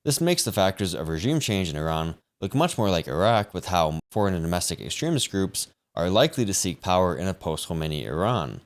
This makes the factors of regime change in Iran look much more like Iraq, with how foreign and domestic extremist groups are likely to seek power in a post-Khomeini Iran.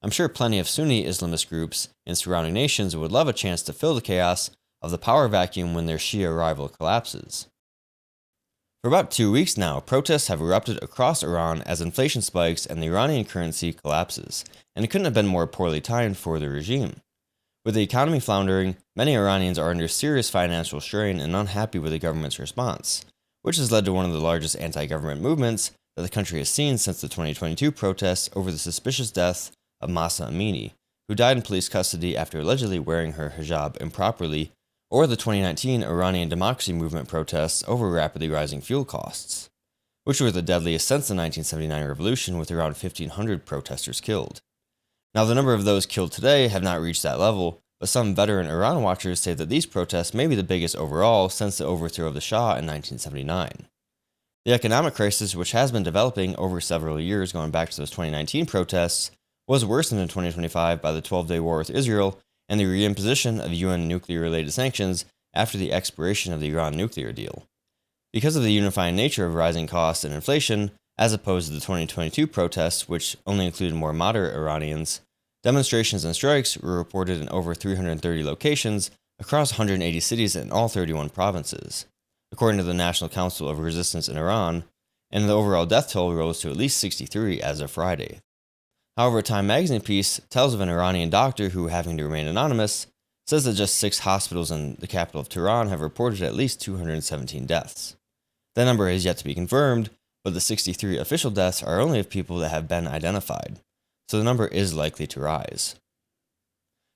I'm sure plenty of Sunni Islamist groups in surrounding nations would love a chance to fill the chaos of the power vacuum when their Shia rival collapses. For about 2 weeks now, protests have erupted across Iran as inflation spikes and the Iranian currency collapses, and it couldn't have been more poorly timed for the regime. With the economy floundering, many Iranians are under serious financial strain and unhappy with the government's response, which has led to one of the largest anti-government movements that the country has seen since the 2022 protests over the suspicious death of Mahsa Amini, who died in police custody after allegedly wearing her hijab improperly, or the 2019 Iranian democracy movement protests over rapidly rising fuel costs, which were the deadliest since the 1979 revolution, with around 1,500 protesters killed. Now, the number of those killed today have not reached that level, but some veteran Iran watchers say that these protests may be the biggest overall since the overthrow of the Shah in 1979. The economic crisis, which has been developing over several years going back to those 2019 protests, was worsened in 2025 by the 12-day war with Israel and the reimposition of UN nuclear-related sanctions after the expiration of the Iran nuclear deal. Because of the unifying nature of rising costs and inflation, as opposed to the 2022 protests, which only included more moderate Iranians, demonstrations and strikes were reported in over 330 locations across 180 cities in all 31 provinces, according to the National Council of Resistance in Iran, and the overall death toll rose to at least 63 as of Friday. However, a Time magazine piece tells of an Iranian doctor who, having to remain anonymous, says that just 6 hospitals in the capital of Tehran have reported at least 217 deaths. That number is yet to be confirmed, but the 63 official deaths are only of people that have been identified, so the number is likely to rise.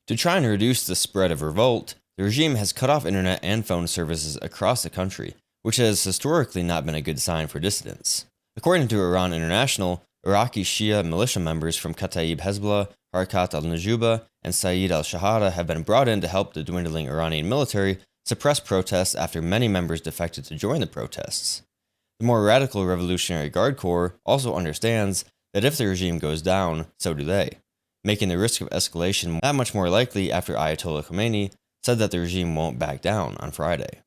To try and reduce the spread of revolt, the regime has cut off internet and phone services across the country, which has historically not been a good sign for dissidents. According to Iran International, Iraqi Shia militia members from Kataib Hezbollah, Harakat al-Nujuba, and Saeed al-Shahada have been brought in to help the dwindling Iranian military suppress protests after many members defected to join the protests. The more radical Revolutionary Guard Corps also understands that if the regime goes down, so do they, making the risk of escalation that much more likely after Ayatollah Khomeini said that the regime won't back down on Friday.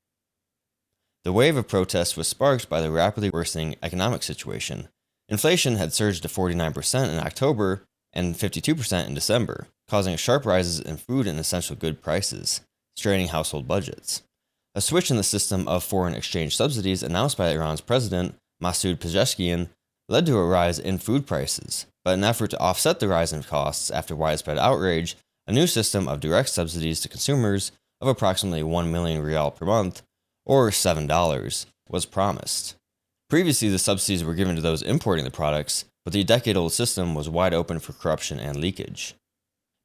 The wave of protests was sparked by the rapidly worsening economic situation. Inflation had surged to 49% in October and 52% in December, causing sharp rises in food and essential good prices, straining household budgets. A switch in the system of foreign exchange subsidies announced by Iran's president, Masoud Pezeshkian, led to a rise in food prices, but in an effort to offset the rise in costs after widespread outrage, a new system of direct subsidies to consumers of approximately 1 million rial per month, or $7, was promised. Previously, the subsidies were given to those importing the products, but the decade-old system was wide open for corruption and leakage.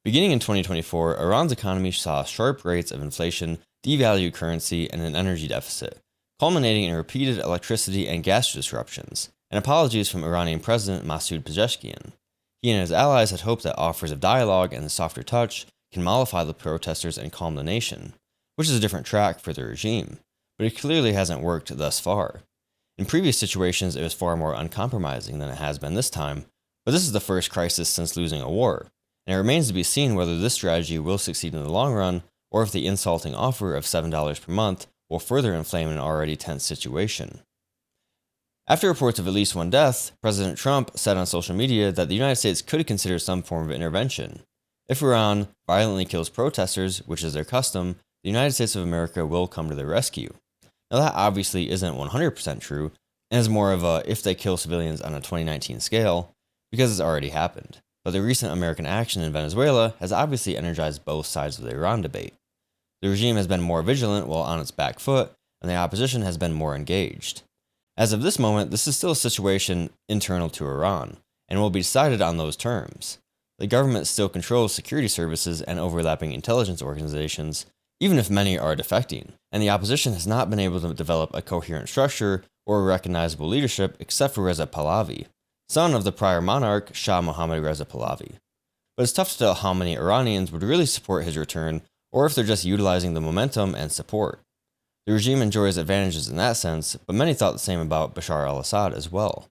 Beginning in 2024, Iran's economy saw sharp rates of inflation, devalued currency, and an energy deficit, culminating in repeated electricity and gas disruptions, and apologies from Iranian President Masoud Pezeshkian. He and his allies had hoped that offers of dialogue and a softer touch can mollify the protesters and calm the nation, which is a different track for the regime, but it clearly hasn't worked thus far. In previous situations, it was far more uncompromising than it has been this time, but this is the first crisis since losing a war, and it remains to be seen whether this strategy will succeed in the long run, or if the insulting offer of $7 per month will further inflame an already tense situation. After reports of at least one death, President Trump said on social media that the United States could consider some form of intervention. If Iran violently kills protesters, which is their custom, the United States of America will come to their rescue. Now, that obviously isn't 100% true, and is more of a if they kill civilians on a 2019 scale, because it's already happened. But the recent American action in Venezuela has obviously energized both sides of the Iran debate. The regime has been more vigilant while on its back foot, and the opposition has been more engaged. As of this moment, this is still a situation internal to Iran, and will be decided on those terms. The government still controls security services and overlapping intelligence organizations, even if many are defecting, and the opposition has not been able to develop a coherent structure or recognizable leadership except for Reza Pahlavi, son of the prior monarch Shah Mohammad Reza Pahlavi. But it's tough to tell how many Iranians would really support his return, or if they're just utilizing the momentum and support. The regime enjoys advantages in that sense, but many thought the same about Bashar al-Assad as well.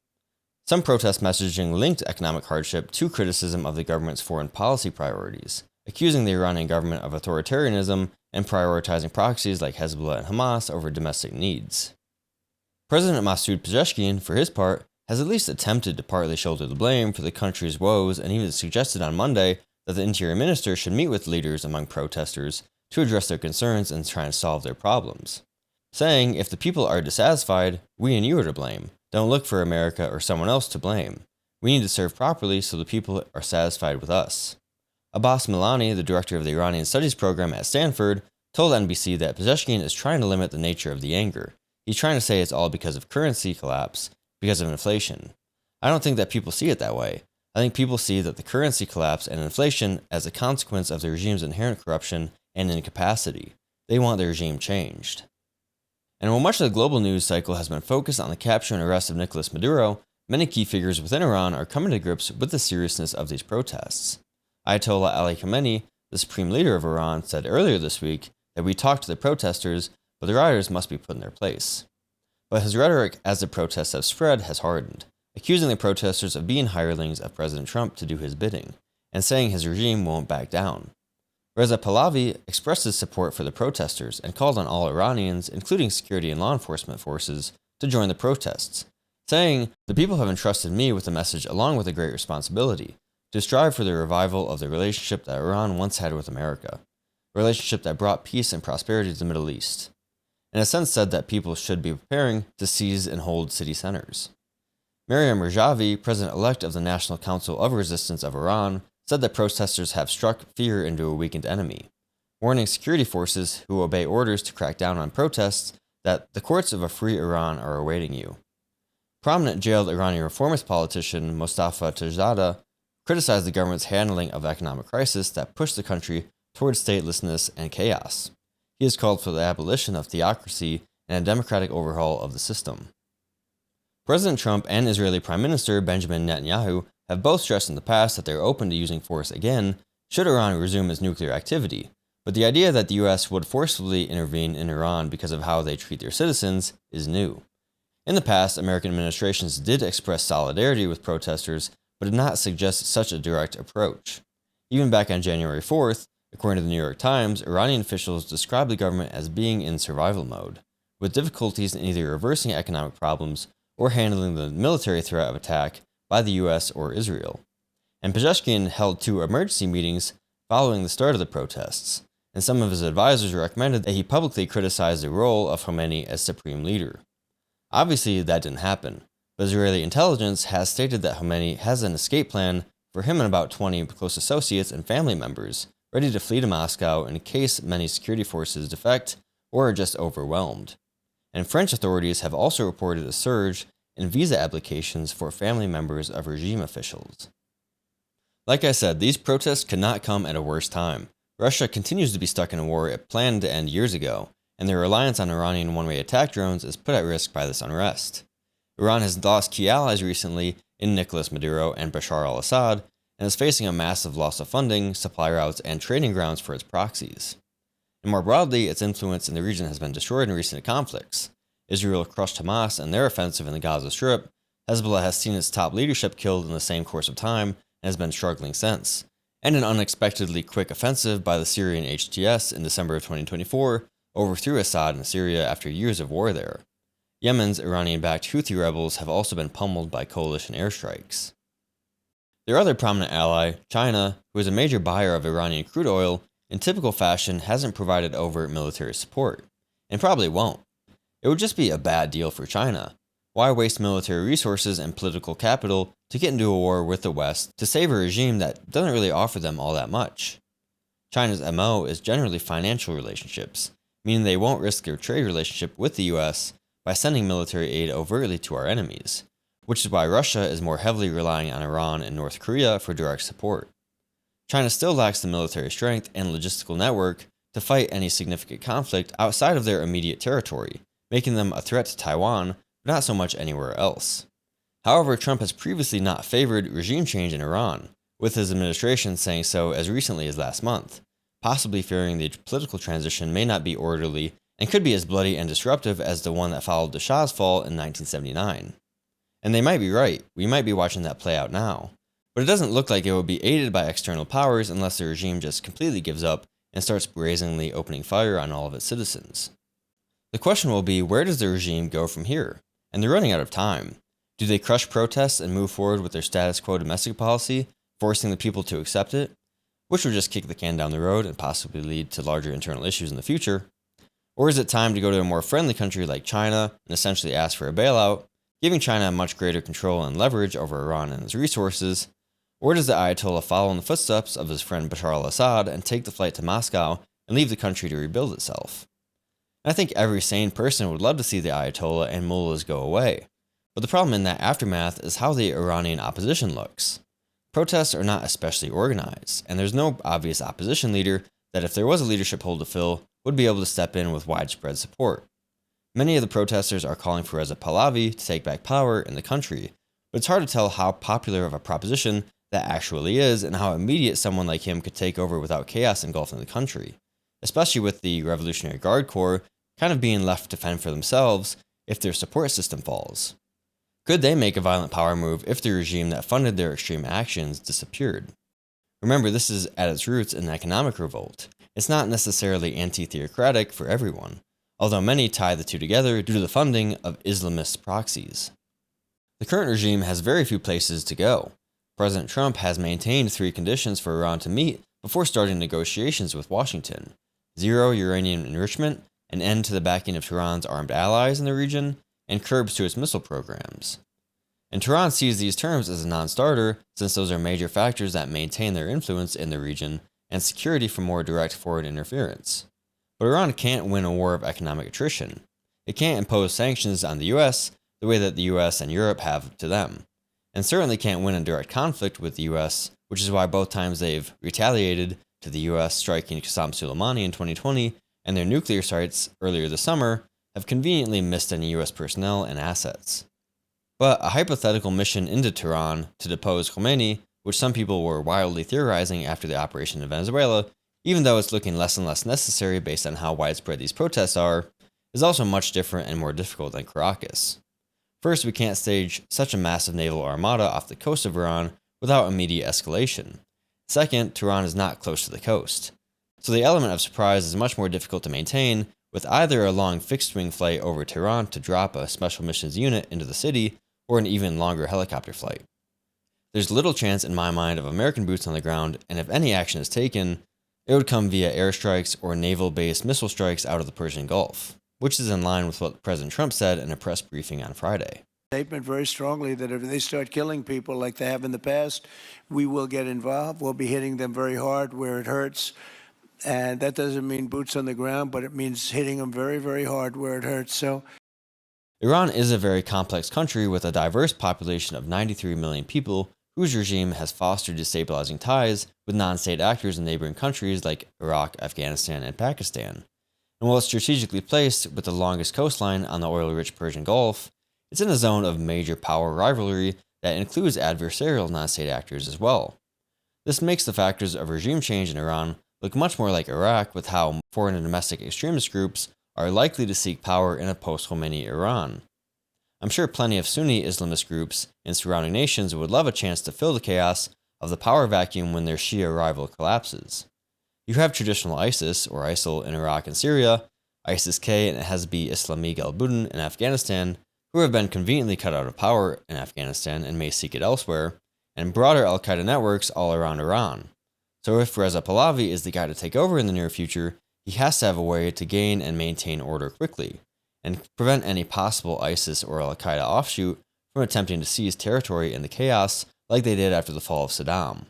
Some protest messaging linked economic hardship to criticism of the government's foreign policy priorities, accusing the Iranian government of authoritarianism and prioritizing proxies like Hezbollah and Hamas over domestic needs. President Masoud Pezeshkian, for his part, has at least attempted to partly shoulder the blame for the country's woes and even suggested on Monday that the interior minister should meet with leaders among protesters to address their concerns and try and solve their problems, saying, if the people are dissatisfied, we and you are to blame. Don't look for America or someone else to blame. We need to serve properly so the people are satisfied with us. Abbas Milani, the director of the Iranian Studies program at Stanford, told NBC that Pezeshkian is trying to limit the nature of the anger. He's trying to say it's all because of currency collapse, because of inflation. I don't think that people see it that way. I think people see that the currency collapse and inflation as a consequence of the regime's inherent corruption and incapacity. They want the regime changed. And while much of the global news cycle has been focused on the capture and arrest of Nicolas Maduro, many key figures within Iran are coming to grips with the seriousness of these protests. Ayatollah Ali Khamenei, the supreme leader of Iran, said earlier this week that we talked to the protesters, but the rioters must be put in their place. But his rhetoric as the protests have spread has hardened, accusing the protesters of being hirelings of President Trump to do his bidding, and saying his regime won't back down. Reza Pahlavi expressed his support for the protesters and called on all Iranians, including security and law enforcement forces, to join the protests, saying, "The people have entrusted me with the message along with a great responsibility, to strive for the revival of the relationship that Iran once had with America, a relationship that brought peace and prosperity to the Middle East." In a sense said that people should be preparing to seize and hold city centers. Maryam Rajavi, president-elect of the National Council of Resistance of Iran, said that protesters have struck fear into a weakened enemy, warning security forces who obey orders to crack down on protests that the courts of a free Iran are awaiting you. Prominent jailed Iranian reformist politician Mostafa Tajada criticized the government's handling of the economic crisis that pushed the country towards statelessness and chaos. He has called for the abolition of theocracy and a democratic overhaul of the system. President Trump and Israeli Prime Minister Benjamin Netanyahu have both stressed in the past that they are open to using force again should Iran resume its nuclear activity, but the idea that the U.S. would forcibly intervene in Iran because of how they treat their citizens is new. In the past, American administrations did express solidarity with protesters, but did not suggest such a direct approach. Even back on January 4th, according to the New York Times, Iranian officials described the government as being in survival mode, with difficulties in either reversing economic problems or handling the military threat of attack by the U.S. or Israel. And Pezeshkian held 2 emergency meetings following the start of the protests, and some of his advisors recommended that he publicly criticize the role of Khomeini as supreme leader. Obviously, that didn't happen, but Israeli intelligence has stated that Khomeini has an escape plan for him and about 20 close associates and family members, ready to flee to Moscow in case many security forces defect or are just overwhelmed. And French authorities have also reported a surge in visa applications for family members of regime officials. Like I said, these protests could not come at a worse time. Russia continues to be stuck in a war it planned to end years ago, and their reliance on Iranian one-way attack drones is put at risk by this unrest. Iran has lost key allies recently in Nicolas Maduro and Bashar al-Assad, and is facing a massive loss of funding, supply routes, and trading grounds for its proxies. And more broadly, its influence in the region has been destroyed in recent conflicts. Israel crushed Hamas and their offensive in the Gaza Strip. Hezbollah has seen its top leadership killed in the same course of time and has been struggling since. And an unexpectedly quick offensive by the Syrian HTS in December of 2024 overthrew Assad in Syria after years of war there. Yemen's Iranian-backed Houthi rebels have also been pummeled by coalition airstrikes. Their other prominent ally, China, who is a major buyer of Iranian crude oil, in typical fashion hasn't provided overt military support, and probably won't. It would just be a bad deal for China. Why waste military resources and political capital to get into a war with the West to save a regime that doesn't really offer them all that much? China's MO is generally financial relationships, meaning they won't risk their trade relationship with the US by sending military aid overtly to our enemies, which is why Russia is more heavily relying on Iran and North Korea for direct support. China still lacks the military strength and logistical network to fight any significant conflict outside of their immediate territory, making them a threat to Taiwan, but not so much anywhere else. However, Trump has previously not favored regime change in Iran, with his administration saying so as recently as last month, possibly fearing the political transition may not be orderly and could be as bloody and disruptive as the one that followed the Shah's fall in 1979. And they might be right, we might be watching that play out now. But it doesn't look like it would be aided by external powers unless the regime just completely gives up and starts brazenly opening fire on all of its citizens. The question will be, where does the regime go from here? And they're running out of time. Do they crush protests and move forward with their status quo domestic policy, forcing the people to accept it, which would just kick the can down the road and possibly lead to larger internal issues in the future? Or is it time to go to a more friendly country like China and essentially ask for a bailout, giving China much greater control and leverage over Iran and its resources? Or does the Ayatollah follow in the footsteps of his friend Bashar al-Assad and take the flight to Moscow and leave the country to rebuild itself? And I think every sane person would love to see the Ayatollah and mullahs go away. But the problem in that aftermath is how the Iranian opposition looks. Protests are not especially organized, and there's no obvious opposition leader that, if there was a leadership hole to fill, would be able to step in with widespread support. Many of the protesters are calling for Reza Pahlavi to take back power in the country, but it's hard to tell how popular of a proposition that actually is and how immediate someone like him could take over without chaos engulfing the country, especially with the Revolutionary Guard Corps kind of being left to fend for themselves if their support system falls. Could they make a violent power move if the regime that funded their extreme actions disappeared? Remember, this is at its roots an economic revolt. It's not necessarily anti-theocratic for everyone, although many tie the two together due to the funding of Islamist proxies. The current regime has very few places to go. President Trump has maintained 3 conditions for Iran to meet before starting negotiations with Washington: zero uranium enrichment, an end to the backing of Tehran's armed allies in the region, and curbs to its missile programs. And Tehran sees these terms as a non-starter, since those are major factors that maintain their influence in the region and security from more direct foreign interference. But Iran can't win a war of economic attrition. It can't impose sanctions on the US the way that the US and Europe have to them, and certainly can't win a direct conflict with the US, which is why both times they've retaliated to the US striking Qasem Soleimani in 2020 and their nuclear sites earlier this summer have conveniently missed any US personnel and assets. But a hypothetical mission into Tehran to depose Khomeini, which some people were wildly theorizing after the operation in Venezuela, even though it's looking less and less necessary based on how widespread these protests are, is also much different and more difficult than Caracas. First, we can't stage such a massive naval armada off the coast of Iran without immediate escalation. Second, Tehran is not close to the coast, so the element of surprise is much more difficult to maintain, with either a long fixed-wing flight over Tehran to drop a special missions unit into the city, or an even longer helicopter flight. There's little chance in my mind of American boots on the ground, and if any action is taken, it would come via airstrikes or naval-based missile strikes out of the Persian Gulf, which is in line with what President Trump said in a press briefing on Friday. Statement very strongly that if they start killing people like they have in the past, we will get involved. We'll be hitting them very hard where it hurts. And that doesn't mean boots on the ground, but it means hitting them very, very hard where it hurts. So, Iran is a very complex country with a diverse population of 93 million people whose regime has fostered destabilizing ties with non-state actors in neighboring countries like Iraq, Afghanistan, and Pakistan. And while it's strategically placed with the longest coastline on the oil-rich Persian Gulf, it's in a zone of major power rivalry that includes adversarial non-state actors as well. This makes the factors of regime change in Iran look much more like Iraq, with how foreign and domestic extremist groups are likely to seek power in a post-Khomeini Iran. I'm sure plenty of Sunni Islamist groups in surrounding nations would love a chance to fill the chaos of the power vacuum when their Shia rival collapses. You have traditional ISIS, or ISIL, in Iraq and Syria, ISIS-K and Hezbi Islami al-Budn in Afghanistan, who have been conveniently cut out of power in Afghanistan and may seek it elsewhere, and broader al-Qaeda networks all around Iran. So if Reza Pahlavi is the guy to take over in the near future, he has to have a way to gain and maintain order quickly, and prevent any possible ISIS or al-Qaeda offshoot from attempting to seize territory in the chaos like they did after the fall of Saddam.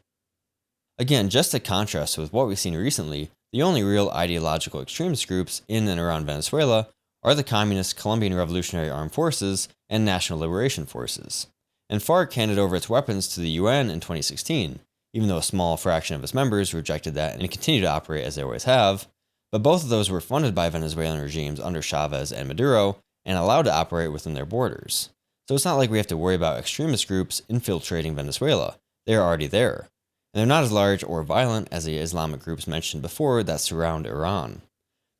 Again, just to contrast with what we've seen recently, the only real ideological extremist groups in and around Venezuela are the Communist Colombian Revolutionary Armed Forces and National Liberation Forces. And FARC handed over its weapons to the UN in 2016, even though a small fraction of its members rejected that and continue to operate as they always have. But both of those were funded by Venezuelan regimes under Chavez and Maduro and allowed to operate within their borders. So it's not like we have to worry about extremist groups infiltrating Venezuela. They are already there. And they're not as large or violent as the Islamic groups mentioned before that surround Iran.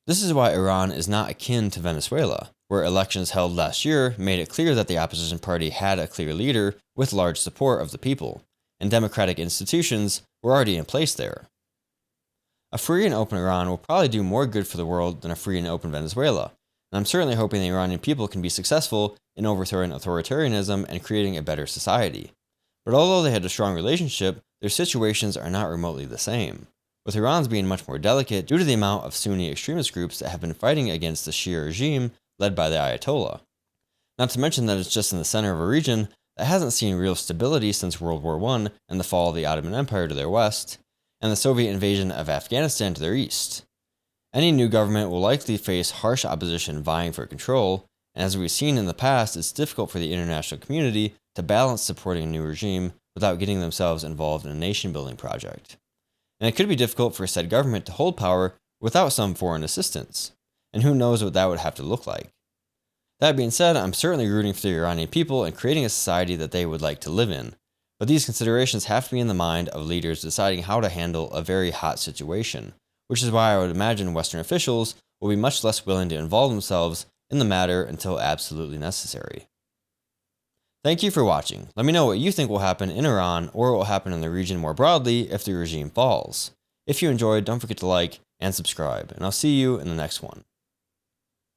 This is why Iran is not akin to Venezuela, where elections held last year made it clear that the opposition party had a clear leader with large support of the people, and democratic institutions were already in place there. A free and open Iran will probably do more good for the world than a free and open Venezuela, and I'm certainly hoping the Iranian people can be successful in overthrowing authoritarianism and creating a better society. But although they had a strong relationship, their situations are not remotely the same, with Iran's being much more delicate due to the amount of Sunni extremist groups that have been fighting against the Shia regime led by the Ayatollah. Not to mention that it's just in the center of a region that hasn't seen real stability since World War I and the fall of the Ottoman Empire to their west, and the Soviet invasion of Afghanistan to their east. Any new government will likely face harsh opposition vying for control, and as we've seen in the past, it's difficult for the international community to balance supporting a new regime without getting themselves involved in a nation-building project. And it could be difficult for said government to hold power without some foreign assistance, and who knows what that would have to look like. That being said, I'm certainly rooting for the Iranian people and creating a society that they would like to live in, but these considerations have to be in the mind of leaders deciding how to handle a very hot situation, which is why I would imagine Western officials will be much less willing to involve themselves in the matter until absolutely necessary. Thank you for watching. Let me know what you think will happen in Iran or what will happen in the region more broadly if the regime falls. If you enjoyed, don't forget to like and subscribe, and I'll see you in the next one.